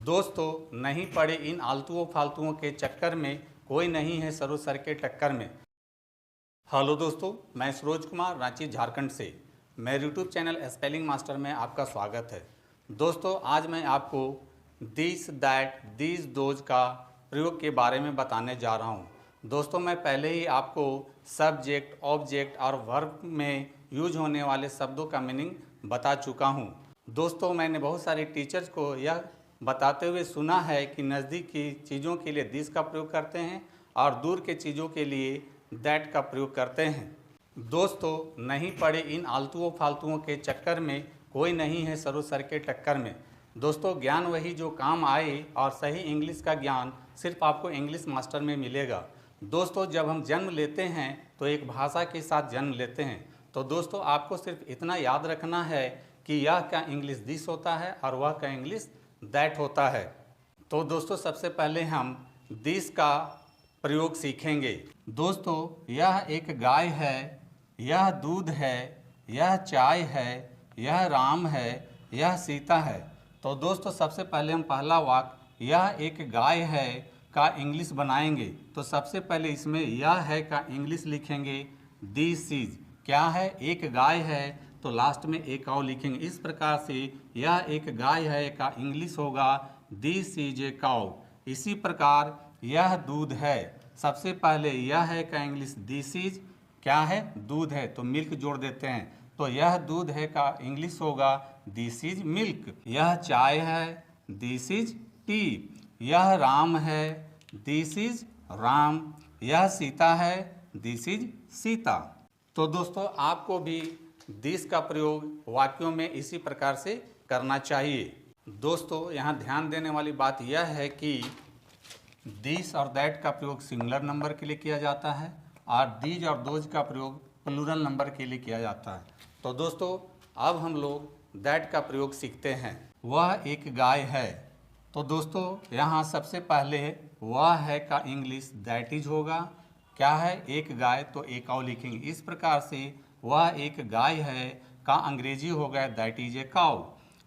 दोस्तों, नहीं पड़े इन आलतुओं फालतुओं के चक्कर में, कोई नहीं है सरो सर के टक्कर में। हेलो दोस्तों, मैं सरोज कुमार, रांची झारखंड से। मेरे यूट्यूब चैनल स्पेलिंग मास्टर में आपका स्वागत है। दोस्तों, आज मैं आपको दिस, दैट, दीज, दोज का प्रयोग के बारे में बताने जा रहा हूँ। दोस्तों, मैं पहले ही आपको सब्जेक्ट, ऑब्जेक्ट और वर्ब में यूज होने वाले शब्दों का मीनिंग बता चुका हूँ। दोस्तों, मैंने बहुत सारे टीचर्स को यह बताते हुए सुना है कि नज़दीक की चीज़ों के लिए दिस का प्रयोग करते हैं और दूर के चीज़ों के लिए दैट का प्रयोग करते हैं। दोस्तों, नहीं पड़े इन आलतुओं फालतुओं के चक्कर में, कोई नहीं है सरो सर के टक्कर में। दोस्तों, ज्ञान वही जो काम आए और सही इंग्लिश का ज्ञान सिर्फ आपको इंग्लिश मास्टर में मिलेगा। दोस्तों, जब हम जन्म लेते हैं तो एक भाषा के साथ जन्म लेते हैं। तो दोस्तों, आपको सिर्फ इतना याद रखना है कि यह का इंग्लिश दिस होता है और वह का इंग्लिश दैट होता है। तो दोस्तों, सबसे पहले हम दिस का प्रयोग सीखेंगे। दोस्तों, यह एक गाय है, यह दूध है, यह चाय है, यह राम है, यह सीता है। तो दोस्तों, सबसे पहले हम पहला वाक्य यह एक गाय है का इंग्लिश बनाएंगे। तो सबसे पहले इसमें यह है का इंग्लिश लिखेंगे दिस इज। क्या है? एक गाय है, तो लास्ट में एक और लिखेंगे। इस प्रकार से यह एक गाय है का इंग्लिश होगा दिस इज ए काउ। इसी प्रकार यह दूध है, सबसे पहले यह है का इंग्लिश दिस इज क्या है? दूध है, तो मिल्क जोड़ देते हैं। तो यह दूध है का इंग्लिश होगा दिस इज मिल्क। यह चाय है, दिस इज टी। यह राम है, दिस इज राम। यह सीता है, दिस इज सीता। तो दोस्तों, आपको भी दिस का प्रयोग वाक्यों में इसी प्रकार से करना चाहिए। दोस्तों, यहाँ ध्यान देने वाली बात यह है कि दिस और दैट का प्रयोग सिंगुलर नंबर के लिए किया जाता है और दीज और दोज का प्रयोग प्लूरल नंबर के लिए किया जाता है। तो दोस्तों, अब हम लोग दैट का प्रयोग सीखते हैं। वह एक गाय है। तो दोस्तों, यहाँ सबसे पहले वह है का इंग्लिश दैट इज होगा। क्या है? एक गाय, तो एक और लिखेंगे। इस प्रकार से वह एक गाय है का अंग्रेजी हो गया दैट इज ए काउ।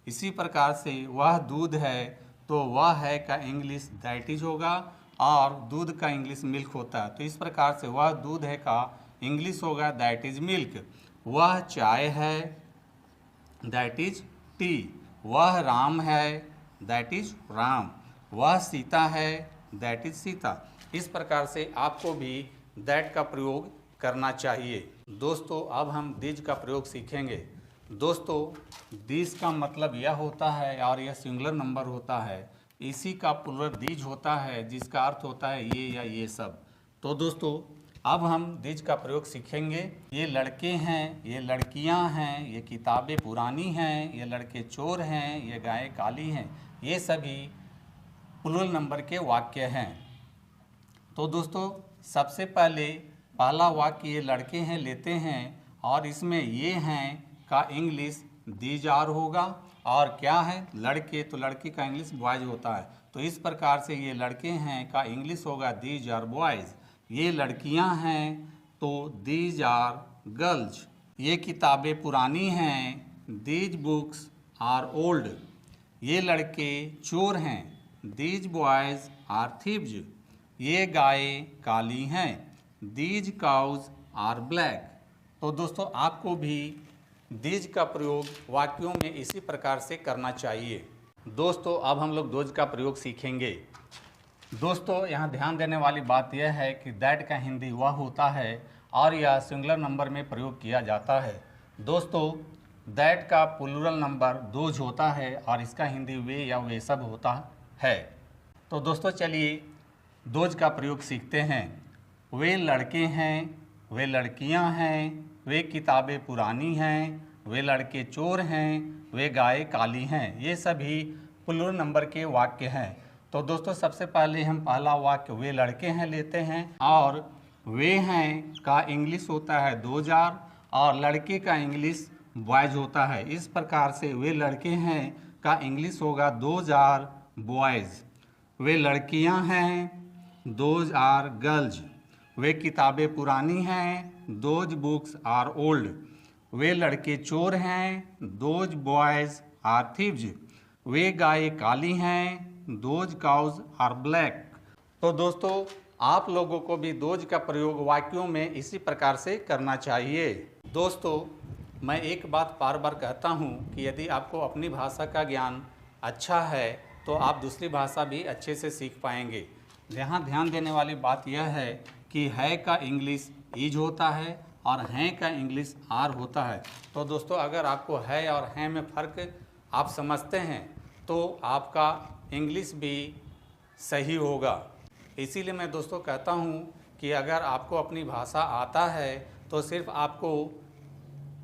इसी प्रकार से वह दूध है, तो वह है का इंग्लिश दैट इज होगा और दूध का इंग्लिश मिल्क होता है। तो इस प्रकार से वह दूध है का इंग्लिश होगा दैट इज मिल्क। वह चाय है, दैट इज टी। वह राम है, दैट इज राम। वह सीता है, दैट इज सीता। इस प्रकार से आपको भी दैट का प्रयोग करना चाहिए। दोस्तों, अब हम दिज का प्रयोग सीखेंगे। दोस्तों, दिस का मतलब यह होता है और यह सिंगुलर नंबर होता है। इसी का प्लूरल दिज होता है, जिसका अर्थ होता है ये या ये सब। तो दोस्तों, अब हम दिज का प्रयोग सीखेंगे। ये लड़के हैं, ये लड़कियां हैं, ये किताबें पुरानी हैं, ये लड़के चोर हैं, ये गायें काली हैं। ये सभी प्लूरल नंबर के वाक्य हैं। तो दोस्तों, सबसे पहले पहला वाक्य ये लड़के हैं लेते हैं और इसमें ये हैं का इंग्लिश दीज आर होगा। और क्या है? लड़के, तो लड़की का इंग्लिश बॉयज होता है। तो इस प्रकार से ये लड़के हैं का इंग्लिश होगा दीज आर बॉयज। ये लड़कियां हैं, तो दीज आर गर्ल्स। ये किताबें पुरानी हैं, दीज बुक्स आर ओल्ड। ये लड़के चोर हैं, दीज बॉयज आर थीव्स। ये गायें काली हैं, दीज काउज आर ब्लैक। तो दोस्तों, आपको भी दीज का प्रयोग वाक्यों में इसी प्रकार से करना चाहिए। दोस्तों, अब हम लोग दोज का प्रयोग सीखेंगे। दोस्तों, यहाँ ध्यान देने वाली बात यह है कि दैट का हिंदी वह होता है और यह सिंगुलर नंबर में प्रयोग किया जाता है। दोस्तों, दैट का प्लूरल नंबर दोज होता है और इसका हिंदी वे या वे सब होता है। तो दोस्तों, चलिए दोज का प्रयोग सीखते हैं। वे लड़के हैं, वे लड़कियां हैं, वे किताबें पुरानी हैं, वे लड़के चोर हैं, वे गायें काली हैं। ये सभी प्लूरल नंबर के वाक्य हैं। तो दोस्तों, सबसे पहले हम पहला वाक्य वे लड़के हैं लेते हैं और वे हैं का इंग्लिश होता है दोज आर और लड़के का इंग्लिश बॉयज होता है। इस प्रकार से वे लड़के हैं का इंग्लिश होगा दोज आर बॉयज। वे लड़कियां हैं, दोज आर गर्ल्स। वे किताबें पुरानी हैं, दोज बुक्स आर ओल्ड। वे लड़के चोर हैं, दोज बॉयज आर थीव्स। वे गायें काली हैं, दोज काउज आर ब्लैक। तो दोस्तों आप लोगों को भी दोज का प्रयोग वाक्यों में इसी प्रकार से करना चाहिए। दोस्तों मैं एक बात बार बार कहता हूँ कि यदि आपको अपनी भाषा का ज्ञान अच्छा है तो आप दूसरी भाषा भी अच्छे से सीख पाएंगे। यहाँ ध्यान देने वाली बात यह है कि है का इंग्लिश इज होता है और हैं का इंग्लिश आर होता है। तो दोस्तों अगर आपको है और हैं में फ़र्क आप समझते हैं तो आपका इंग्लिश भी सही होगा। इसीलिए मैं दोस्तों कहता हूँ कि अगर आपको अपनी भाषा आता है तो सिर्फ आपको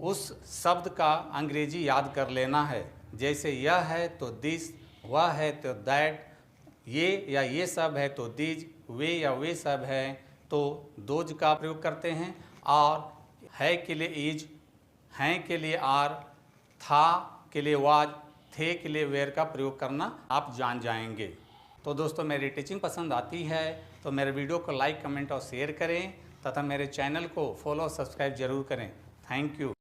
उस शब्द का अंग्रेजी याद कर लेना है। जैसे यह है तो दिस, वह है तो दैट, ये या ये सब है तो दीज, वे या वे सब है तो दोज का प्रयोग करते हैं। और है के लिए इज, हैं के लिए आर, था के लिए वाज, थे के लिए वेयर का प्रयोग करना आप जान जाएंगे। तो दोस्तों मेरी टीचिंग पसंद आती है तो मेरे वीडियो को लाइक, कमेंट और शेयर करें तथा मेरे चैनल को फॉलो और सब्सक्राइब जरूर करें। Thank you.